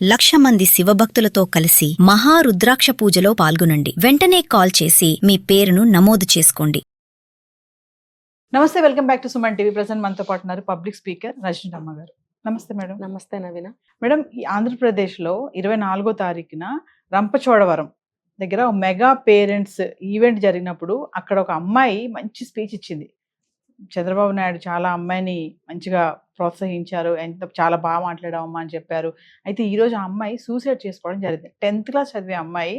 1,00,000 మంది శివభక్తులతో కలిసి మహారుద్రాక్ష పూజలో పాల్గొనండి. వెంటనే కాల్ చేసి మీ పేరును నమోదు చేసుకోండి. నమస్తే, welcome back to Suman TV. Present మనతో పాటు ఉన్నారు పబ్లిక్ స్పీకర్ రజనీతమ్మ గారు. నమస్తే మేడం. నమస్తే నవీన. మేడం, ఈ ఆంధ్రప్రదేశ్లో 24వ తారీఖున రంపచోడవరం దగ్గర ఒక మెగా పేరెంట్స్ ఈవెంట్ జరిగినప్పుడు అక్కడ ఒక అమ్మాయి మంచి స్పీచ్ ఇచ్చింది. చంద్రబాబు నాయుడు చాలా అమ్మాయిని మంచిగా ప్రోత్సహించారు, చాలా బాగా మాట్లాడామమ్మా అని చెప్పారు. అయితే ఈరోజు ఆ అమ్మాయి సూసైడ్ చేసుకోవడం జరిగింది. 10th క్లాస్ చదివే అమ్మాయి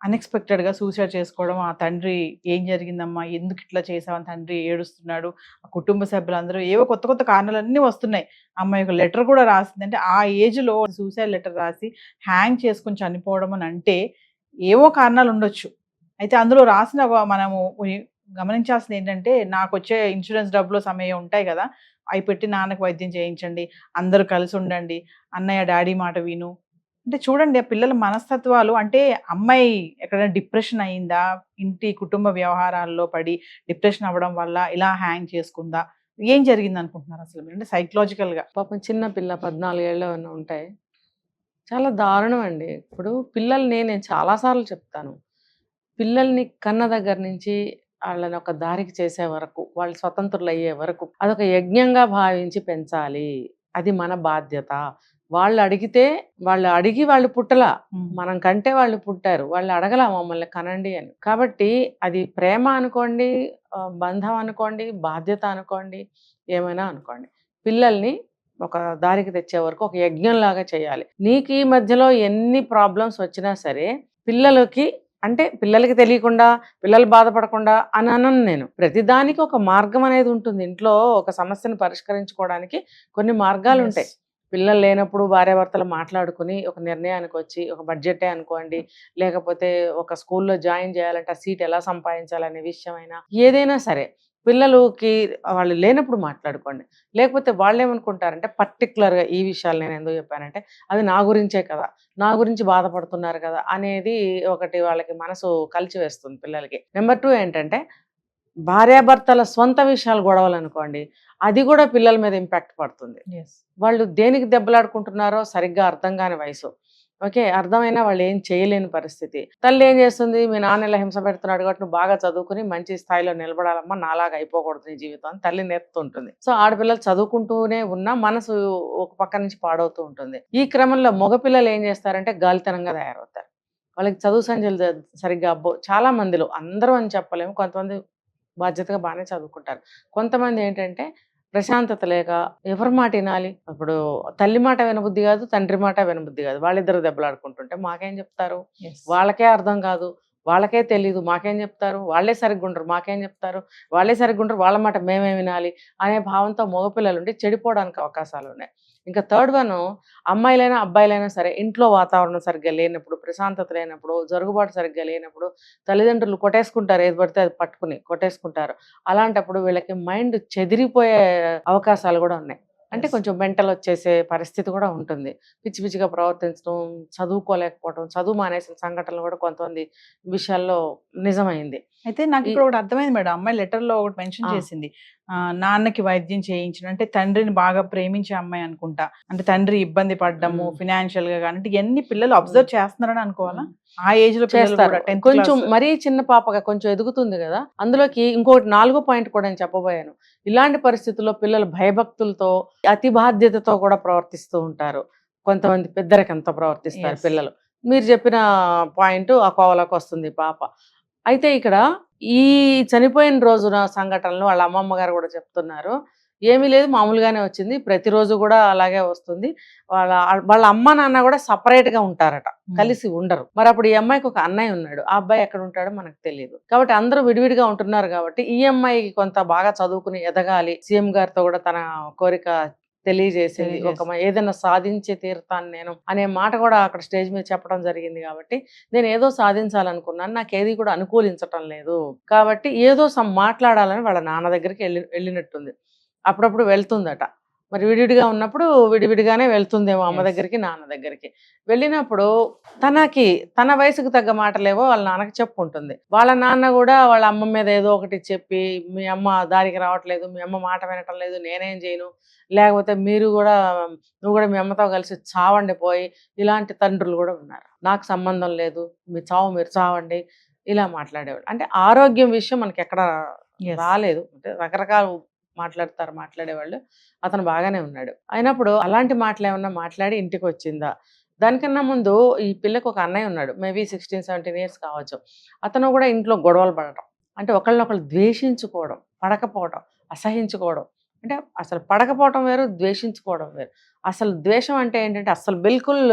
అన్ఎక్స్పెక్టెడ్గా సూసైడ్ చేసుకోవడం. ఆ తండ్రి ఏం జరిగిందమ్మా, ఎందుకు ఇట్లా చేసావని తండ్రి ఏడుస్తున్నాడు. ఆ కుటుంబ సభ్యులందరూ ఏవో కొత్త కొత్త కారణాలన్నీ వస్తున్నాయి. అమ్మాయి ఒక లెటర్ కూడా రాసింది. అంటే ఆ ఏజ్లో సూసైడ్ లెటర్ రాసి హ్యాంగ్ చేసుకుని చనిపోవడం అని అంటే ఏవో కారణాలు ఉండొచ్చు. అయితే అందులో రాసిన మనము గమనించాల్సింది ఏంటంటే, నాకు వచ్చే ఇన్సూరెన్స్ డబ్బులు సమయం ఉంటాయి కదా, అవి పెట్టి నాన్నకు వైద్యం చేయించండి, అందరూ కలిసి ఉండండి, అన్నయ్య డాడీ మాట విను. అంటే చూడండి ఆ పిల్లల మనస్తత్వాలు. అంటే అమ్మాయి ఎక్కడైనా డిప్రెషన్ అయిందా, ఇంటి కుటుంబ వ్యవహారాల్లో పడి డిప్రెషన్ అవ్వడం వల్ల ఇలా హ్యాంగ్ చేసుకుందా, ఏం జరిగింది అనుకుంటున్నారు అసలు మీరు? అంటే సైకలాజికల్గా పాపం చిన్న పిల్ల 14 ఏళ్ళు ఏమైనా ఉంటాయి. చాలా దారుణం అండి. ఇప్పుడు పిల్లల్ని నేను చాలాసార్లు చెప్తాను, పిల్లల్ని కన్న దగ్గర నుంచి వాళ్ళని ఒక దారికి చేసే వరకు, వాళ్ళు స్వతంత్రులు అయ్యే వరకు అదొక యజ్ఞంగా భావించి పెంచాలి. అది మన బాధ్యత. వాళ్ళు అడిగితే, వాళ్ళు అడిగి వాళ్ళు పుట్టలా, మనం కంటే వాళ్ళు పుట్టారు. వాళ్ళు అడగలా మమ్మల్ని కనండి అని. కాబట్టి అది ప్రేమ అనుకోండి, బంధం అనుకోండి, బాధ్యత అనుకోండి, ఏమైనా అనుకోండి, పిల్లల్ని ఒక దారికి తెచ్చే వరకు ఒక యజ్ఞంలాగా చేయాలి. నీకు ఈ మధ్యలో ఎన్ని ప్రాబ్లమ్స్ వచ్చినా సరే పిల్లలకి, అంటే పిల్లలకి తెలియకుండా, పిల్లలు బాధపడకుండా అని అనను నేను. ప్రతిదానికి ఒక మార్గం అనేది ఉంటుంది. ఇంట్లో ఒక సమస్యను పరిష్కరించుకోవడానికి కొన్ని మార్గాలు ఉంటాయి. పిల్లలు లేనప్పుడు భార్యాభర్తలు మాట్లాడుకుని ఒక నిర్ణయానికి వచ్చి, ఒక బడ్జెటే అనుకోండి, లేకపోతే ఒక స్కూల్లో జాయిన్ చేయాలంటే ఆ సీట్ ఎలా సంపాదించాలనే విషయమైనా, ఏదైనా సరే పిల్లలకి వాళ్ళు లేనప్పుడు మాట్లాడుకోండి. లేకపోతే వాళ్ళు ఏమనుకుంటారంటే, పర్టికులర్గా ఈ విషయాలు నేను ఎందుకు చెప్పానంటే, అవి నా గురించే కదా, నా గురించి బాధపడుతున్నారు కదా అనేది ఒకటి వాళ్ళకి మనసు కలిచివేస్తుంది పిల్లలకి. నెంబర్ 2 ఏంటంటే, భార్యాభర్తల స్వంత విషయాలు గొడవలు అనుకోండి, అది కూడా పిల్లల మీద ఇంపాక్ట్ పడుతుంది. వాళ్ళు దేనికి దెబ్బలాడుకుంటున్నారో సరిగ్గా అర్థం కాని వయసు. ఓకే, అర్థమైనా వాళ్ళు ఏం చేయలేని పరిస్థితి. తల్లి ఏం చేస్తుంది, మీ నాన్న ఇలా హింస పెడుతున్నాడు కాబట్టి నువ్వు బాగా చదువుకుని మంచి స్థాయిలో నిలబడాలమ్మా, నాలాగా అయిపోకూడదు నీ జీవితం అని తల్లి నేర్పుతుంటుంది. సో ఆడపిల్లలు చదువుకుంటూనే ఉన్నా మనసు ఒక పక్క నుంచి పాడవుతూ ఉంటుంది. ఈ క్రమంలో మగపిల్లలు ఏం చేస్తారంటే గాలితనంగా తయారవుతారు. వాళ్ళకి చదువు సంఖ్యలు సరిగ్గా చాలా మందిలో, అందరూ అని చెప్పలేము, కొంతమంది బాధ్యతగా బాగానే చదువుకుంటారు. కొంతమంది ఏంటంటే ప్రశాంతత లేక ఎవరి మాట వినాలి, ఇప్పుడు తల్లి మాట వినబుద్ధి కాదు, తండ్రి మాట వినబుద్ధి కాదు, వాళ్ళిద్దరు దెబ్బలాడుకుంటుంటే మాకేం చెప్తారు, వాళ్ళకే అర్థం కాదు, వాళ్ళకే తెలీదు, మాకేం చెప్తారు, వాళ్ళే సరిగ్గా ఉండరు, మాకేం చెప్తారు, వాళ్ళే సరిగ్గా ఉండరు, వాళ్ళ మాట మేమే వినాలి అనే భావంతో మగపిల్లలు ఉండి చెడిపోవడానికి అవకాశాలు ఉన్నాయి. ఇంకా 3rd వన్, అమ్మాయిలైనా అబ్బాయిలైనా సరే ఇంట్లో వాతావరణం సరిగ్గా లేనప్పుడు, ప్రశాంతత లేనప్పుడు, జరుగుబాటు సరిగ్గా లేనప్పుడు తల్లిదండ్రులు కొట్టేసుకుంటారు, ఏది పడితే అది పట్టుకుని కొట్టేసుకుంటారు. అలాంటప్పుడు వీళ్ళకి మైండ్ చెదిరిపోయే అవకాశాలు కూడా ఉన్నాయి. అంటే కొంచెం మెంటల్ వచ్చేసే పరిస్థితి కూడా ఉంటుంది. పిచ్చి పిచ్చిగా ప్రవర్తించడం, చదువుకోలేకపోవడం, చదువు మానేసిన సంఘటనలు కూడా కొంతమంది విషయాల్లో నిజమైంది. అయితే నాకు ఇక్కడ ఒకటి అర్థమైంది మేడం. అమ్మాయి లెటర్లో ఒకటి మెన్షన్ చేసింది, నాన్నకి వైద్యం చేయించడం అంటే తండ్రిని బాగా ప్రేమించే అమ్మాయి అనుకుంటా. అంటే తండ్రి ఇబ్బంది పడ్డము ఫినాన్షియల్ గా కానీ, ఇవన్నీ పిల్లలు అబ్జర్వ్ చేస్తున్నారని అనుకోవాలా? ఆ ఏజ్ లో చేస్తారు. కొంచెం మరీ చిన్న పాపగా కొంచెం ఎదుగుతుంది కదా, అందులోకి ఇంకొకటి 4వ పాయింట్ కూడా నేను చెప్పబోయాను. ఇలాంటి పరిస్థితుల్లో పిల్లలు భయభక్తులతో, అతి బాధ్యతతో కూడా ప్రవర్తిస్తూ ఉంటారు. కొంతమంది పెద్దరికంతో ప్రవర్తిస్తారు పిల్లలు. మీరు చెప్పిన పాయింట్ ఆ కోవలోకి వస్తుంది పాప. అయితే ఇక్కడ ఈ చనిపోయిన రోజున సంఘటనలు వాళ్ళ అమ్మమ్మ గారు కూడా చెప్తున్నారు, ఏమీ లేదు మామూలుగానే వచ్చింది, ప్రతిరోజు కూడా అలాగే వస్తుంది, వాళ్ళ వాళ్ళ అమ్మ నాన్న కూడా సపరేట్గా ఉంటారట, కలిసి ఉండరు. మరి అప్పుడు ఈ అమ్మాయికి ఒక అన్నయ్య ఉన్నాడు, ఆ అబ్బాయి ఎక్కడ ఉంటాడో మనకు తెలియదు. కాబట్టి అందరూ విడివిడిగా ఉంటున్నారు. కాబట్టి ఈ అమ్మాయికి కొంత బాగా చదువుకుని ఎదగాలి, సీఎం గారితో కూడా తన కోరిక తెలియజేసింది, ఒక ఏదైనా సాధించే తీరుతాను నేను అనే మాట కూడా అక్కడ స్టేజ్ మీద చెప్పడం జరిగింది. కాబట్టి నేను ఏదో సాధించాలనుకున్నాను, నాకు ఏది కూడా అనుకూలించటం లేదు, కాబట్టి ఏదో మాట్లాడాలని వాళ్ళ నాన్న దగ్గరికి వెళ్ళినట్టుంది. అప్పుడప్పుడు వెళ్తుందట. మరి విడివిడిగా ఉన్నప్పుడు విడివిడిగానే వెళ్తుందేమో అమ్మ Yes. దగ్గరికి, నాన్న దగ్గరికి. వెళ్ళినప్పుడు తన వయసుకు తగ్గ మాటలేవో వాళ్ళ నాన్నకి చెప్పుకుంటుంది. వాళ్ళ నాన్న కూడా వాళ్ళ అమ్మ మీద ఏదో ఒకటి చెప్పి, మీ అమ్మ దారికి రావట్లేదు, మీ అమ్మ మాట వినటం లేదు, నేనేం చేయను, లేకపోతే నువ్వు కూడా మీ అమ్మతో కలిసి చావండి పోయి, ఇలాంటి తండ్రులు కూడా ఉన్నారు. నాకు సంబంధం లేదు, మీ చావు మీరు చావండి, ఇలా మాట్లాడేవాళ్ళు. అంటే ఆరోగ్యం విషయం మనకి ఎక్కడ Yes. రాలేదు. అంటే రకరకాల మాట్లాడేవాళ్ళు. అతను బాగానే ఉన్నాడు. అయినప్పుడు అలాంటి మాటలు ఏమన్నా మాట్లాడి ఇంటికి వచ్చిందా? దానికన్నా ముందు ఈ పిల్లకి ఒక అన్నయ్య ఉన్నాడు. మేబీ 16, 17 ఇయర్స్ కావచ్చు. అతను కూడా ఇంట్లో గొడవలు పడటం. అంటే ఒకళ్ళనొకళ్ళు ద్వేషించుకోవడం, పడకపోవడం, అసహించుకోవడం. అంటే అసలు పడకపోవడం వేరు, ద్వేషించుకోవడం వేరు. అసలు ద్వేషం అంటే ఏంటంటే అస్సలు బిల్కుల్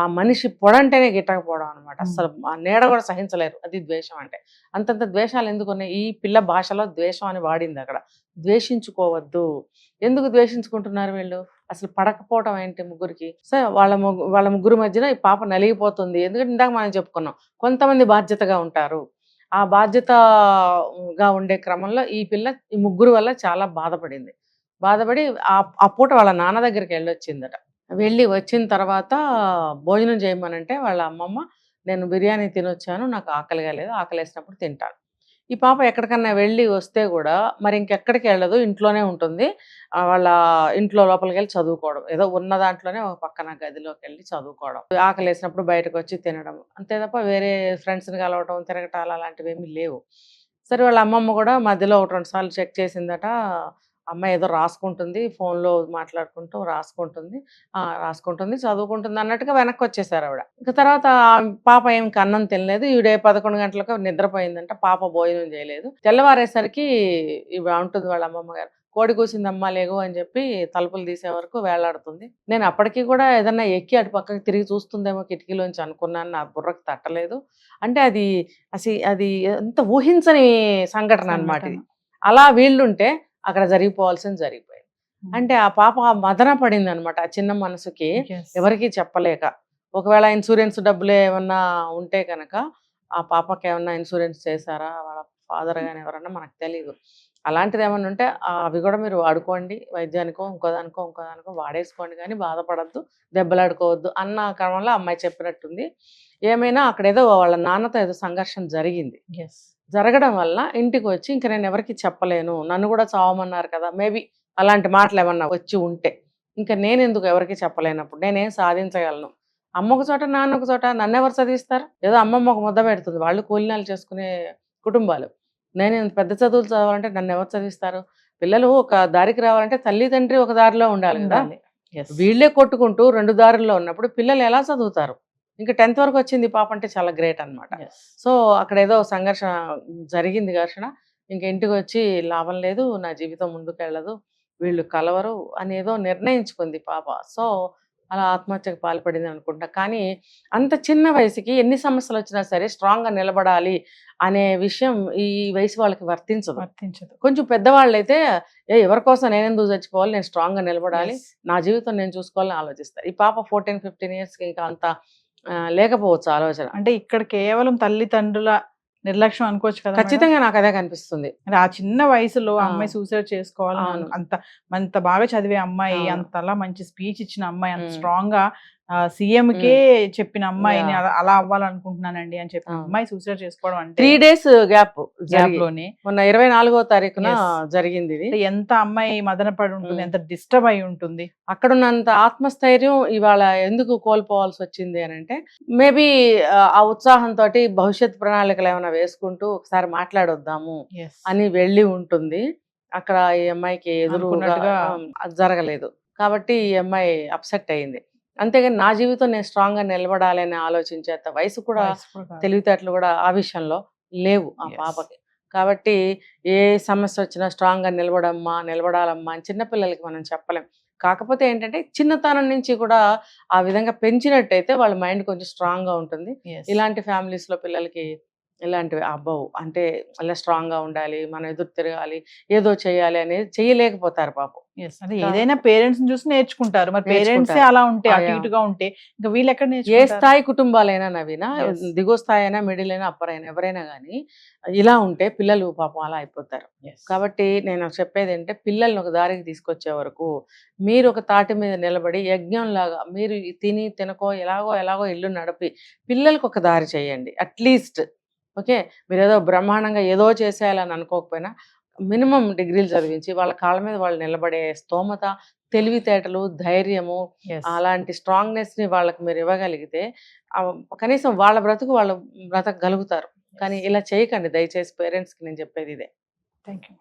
ఆ మనిషి పొడంటేనే గిట్టకపోవడం అనమాట. అస్సలు ఆ నీడ కూడా సహించలేరు. అది ద్వేషం అంటే. అంతంత ద్వేషాలు ఎందుకున్నాయి? ఈ పిల్ల భాషలో ద్వేషం అని వాడింది అక్కడ. ద్వేషించుకోవద్దు. ఎందుకు ద్వేషించుకుంటున్నారు వీళ్ళు? అసలు పడకపోవడం ఏంటి ముగ్గురికి? సో వాళ్ళ ముగ్గురు మధ్యన ఈ పాప నలిగిపోతుంది. ఎందుకంటే ఇందాక మనం చెప్పుకున్నాం. కొంతమంది బాధ్యతగా ఉంటారు. ఆ బాధ్యతగా ఉండే క్రమంలో ఈ ముగ్గురు వల్ల చాలా బాధపడింది. బాధపడి ఆ పూట వాళ్ళ నాన్న దగ్గరికి వెళ్ళొచ్చిందట. వెళ్ళి వచ్చిన తర్వాత భోజనం చేయమనంటే వాళ్ళ అమ్మమ్మ, నేను బిర్యానీ తినొచ్చాను, నాకు ఆకలిగా లేదు, ఆకలేసినప్పుడు తింటాను. ఈ పాప ఎక్కడికన్నా వెళ్ళి వస్తే కూడా మరి ఇంకెక్కడికి వెళ్ళదు, ఇంట్లోనే ఉంటుంది. వాళ్ళ ఇంట్లో లోపలికి వెళ్ళి చదువుకోవడం, ఏదో ఉన్న దాంట్లోనే ఒక పక్కన గదిలోకి వెళ్ళి చదువుకోవడం, ఆకలేసినప్పుడు బయటకు వచ్చి తినడం, అంతే తప్ప వేరే ఫ్రెండ్స్ని కలవటం, తిరగటాలు అలాంటివి ఏమీ లేవు. సరే వాళ్ళ అమ్మమ్మ కూడా మధ్యలో 1, 2 సార్లు చెక్ చేసిందట. అమ్మాయి ఏదో రాసుకుంటుంది, ఫోన్లో మాట్లాడుకుంటూ రాసుకుంటుంది, రాసుకుంటుంది, చదువుకుంటుంది అన్నట్టుగా వెనక్కి వచ్చేసారు ఆవిడ. ఇంకా తర్వాత పాప ఏం అన్నం తినలేదు. ఈవిడ 11 గంటలకు నిద్రపోయిందంట. పాప భోజనం చేయలేదు. తెల్లవారేసరికి ఇవి ఉంటుంది వాళ్ళ అమ్మమ్మ గారు, కోడి కూసిందమ్మా లేగు అని చెప్పి తలుపులు తీసే వరకు వేలాడుతుంది. నేను అప్పటికి కూడా ఏదన్నా ఎక్కి అటు పక్కకి తిరిగి చూస్తుందేమో కిటికీలోంచి అనుకున్నాను. నా బుర్రకు తట్టలేదు. అంటే అది ఎంత ఊహించని సంఘటన అన్నమాట ఇది. అలా వీళ్ళుంటే అక్కడ జరిగిపోవాల్సింది జరిగిపోయింది. అంటే ఆ పాప మదన పడింది అనమాట ఆ చిన్న మనసుకి, Yes. ఎవరికి చెప్పలేక. ఒకవేళ ఇన్సూరెన్స్ డబ్బులు ఏమన్నా ఉంటే కనుక ఆ పాపకి ఏమన్నా ఇన్సూరెన్స్ చేశారా, వాళ్ళ ఫాదర్ కానీ ఎవరన్నా మనకు తెలియదు. అలాంటిది ఏమన్నా ఉంటే అవి కూడా మీరు వాడుకోండి, వైద్యానికో ఇంకోదానికో వాడేసుకోండి, కానీ బాధపడద్దు, దెబ్బలాడుకోవద్దు అన్న క్రమంలో అమ్మాయి చెప్పినట్టుంది. ఏమైనా అక్కడేదో వాళ్ళ నాన్నతో ఏదో సంఘర్షణ జరిగింది. Yes. జరగడం వల్ల ఇంటికి వచ్చి ఇంక నేను ఎవరికి చెప్పలేను, నన్ను కూడా చావమన్నారు కదా, మేబీ అలాంటి మాటలు ఏమన్నా వచ్చి ఉంటే, ఇంకా నేనెందుకు ఎవరికి చెప్పలేనప్పుడు నేనేం సాధించగలను? అమ్మ ఒక చోట, నాన్న ఒక చోట, నన్ను ఎవరు చదివిస్తారు? ఏదో అమ్మమ్మ ఒక ముద్ద పెడుతుంది, వాళ్ళు కూలినాలు చేసుకునే కుటుంబాలు. నేను పెద్ద చదువులు చదవాలంటే నన్ను ఎవరు చదివిస్తారు? పిల్లలు ఒక దారికి రావాలంటే తల్లి తండ్రి ఒక దారిలో ఉండాలి కదా. ఉండాలి. Yes. వీళ్ళే కొట్టుకుంటూ 2 దారుల్లో ఉన్నప్పుడు పిల్లలు ఎలా చదువుతారు? ఇంకా 10th వరకు వచ్చింది పాప అంటే చాలా గ్రేట్ అన్నమాట. Yes. సో అక్కడ ఏదో సంఘర్షణ జరిగింది, ఘర్షణ. ఇంక ఇంటికి వచ్చి లాభం లేదు, నా జీవితం ముందుకు వెళ్ళదు, వీళ్ళు కలవరు అనేదో నిర్ణయించుకుంది పాప. సో అలా ఆత్మహత్యకు పాల్పడింది అనుకుంటా. కానీ అంత చిన్న వయసుకి ఎన్ని సమస్యలు వచ్చినా సరే స్ట్రాంగ్గా నిలబడాలి అనే విషయం ఈ వయసు వాళ్ళకి వర్తించదు. కొంచెం పెద్దవాళ్ళైతే ఎవరి కోసం నేనెందుకు చచ్చిపోవాలి, నేను స్ట్రాంగ్గా నిలబడాలి, Yes. నా జీవితం నేను చూసుకోవాలని ఆలోచిస్తారు. ఈ పాప 14, 15 ఇయర్స్కి ఇంకా అంత లేకపోవచ్చు ఆలోచన. అంటే ఇక్కడ కేవలం తల్లిదండ్రుల నిర్లక్ష్యం అనుకోవచ్చు కదా మేడం? ఖచ్చితంగా నాకు అదే కనిపిస్తుంది. అంటే ఆ చిన్న వయసులో ఆ. అమ్మాయి సూసైడ్ చేసుకోవాలని అవును. అంత బాగా చదివే అమ్మాయి, అవును. అంతలా మంచి స్పీచ్ ఇచ్చిన అమ్మాయి, అంత ఉమ్. స్ట్రాంగ్ గా సీఎం కే చెప్పిన అమ్మాయిని Yeah. అలా అవ్వాలనుకుంటున్నానండి అని చెప్పిన అవును. అమ్మాయి సూసైడ్ చేసుకోవడం అంటే 3 days గ్యాప్ గ్యాప్ లోనే మొన్న 24వ తారీఖున Yes. జరిగింది ఇది. అంటే ఎంత అమ్మాయి మదన పడి ఉంటుంది, ఉమ్. ఎంత డిస్టర్బ్ అయి ఉంటుంది. అక్కడున్నంత ఆత్మస్థైర్యం ఇవాళ ఎందుకు కోల్పోవాల్సి వచ్చింది అని అంటే, మేబీ ఆ ఉత్సాహంతో భవిష్యత్ ప్రణాళికలు ఏమైనా వేసుకుంటూ ఒకసారి మాట్లాడొద్దాము Yes. అని వెళ్ళి ఉంటుంది. అక్కడ ఈ అమ్మాయికి ఎదురుగా అనుకున్నట్టుగా అది జరగలేదు కాబట్టి ఈ అమ్మాయి అప్సెట్ అయింది. అంతేగాని నా జీవితం నేను స్ట్రాంగ్ గా నిలబడాలి అని ఆలోచించేంత వయసు కూడా, వయసు కూడా కాదు. తెలివితేటలు కూడా ఆ విషయంలో లేవు ఆ Yes. పాపకి. కాబట్టి ఏ సమస్య వచ్చినా స్ట్రాంగ్ గా నిలబడాలమ్మా అని చిన్నపిల్లలకి మనం చెప్పలేం. కాకపోతే ఏంటంటే చిన్నతనం నుంచి కూడా ఆ విధంగా పెంచినట్టయితే వాళ్ళ మైండ్ కొంచెం స్ట్రాంగ్ గా ఉంటుంది. Yes. ఇలాంటి ఫ్యామిలీస్ లో పిల్లలకి ఇలాంటివి అబ్బవు. అంటే అలా స్ట్రాంగ్‌గా ఉండాలి, మనం ఎదురు తిరగాలి, ఏదో చేయాలి అనేది చేయలేకపోతారు పాపం. యెస్. అంటే కా ఏదైనా పేరెంట్స్‌ని చూసి నేర్చుకుంటారు. మరి పేరెంట్సే నేర్చుకుంటారు. అలా ఉంటే, అటు యాహ్! ఇటుగా ఉంటే, ఇంక వీళ్ళెక్కడ ఏ నేర్చుకుంటారు? స్థాయి కుటుంబాలైనా నవీన, యెస్. దిగువ స్థాయి అయినా, మిడిల్ అయినా, అప్పర్ అయినా ఎవరైనా గానీ, ఇలా ఉంటే పిల్లలు పాపం అలా అయిపోతారు. యెస్. కాబట్టి నేను చెప్పేదేంటే, పిల్లల్ని ఒక దారికి తీసుకొచ్చే వరకు మీరు ఒక తాటి మీద నిలబడి యజ్ఞంలాగా మీరు తిని, తినకో ఎలాగో ఎలాగో ఇల్లు నడిపి, పిల్లలకి ఒక దారి చేయండి అట్‌లీస్ట్. ఓకే. మీరేదో బ్రహ్మాండంగా ఏదో చేసేయాలని అనుకోకపోయినా, మినిమమ్ డిగ్రీలు చదివించి, వాళ్ళ కాళ్ళ మీద వాళ్ళు నిలబడే స్తోమత, తెలివితేటలు, ధైర్యము, యెస్. అలాంటి స్ట్రాంగ్‌నెస్‌ని వాళ్ళకి మీరు ఇవ్వగలిగితే ఆహ్, కనీసం వాళ్ళ బ్రతుకు వాళ్ళు బ్రతకగలుగుతారు. కానీ యెస్. ఇలా చేయకండి దయచేసి పేరెంట్స్‌కి నేను చెప్పేది ఇదే. Thank you.